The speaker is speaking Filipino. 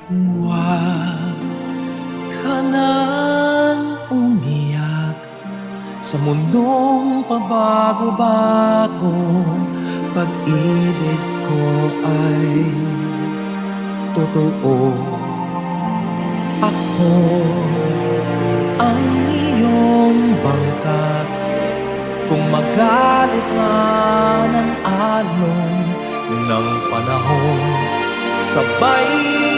Huwag ka nang umiyak sa mundong pabago-bago. Pag-ibig ko ay totoo. Ako ang iyong bangka. Kung magalit man ang alon ng panahon, sabay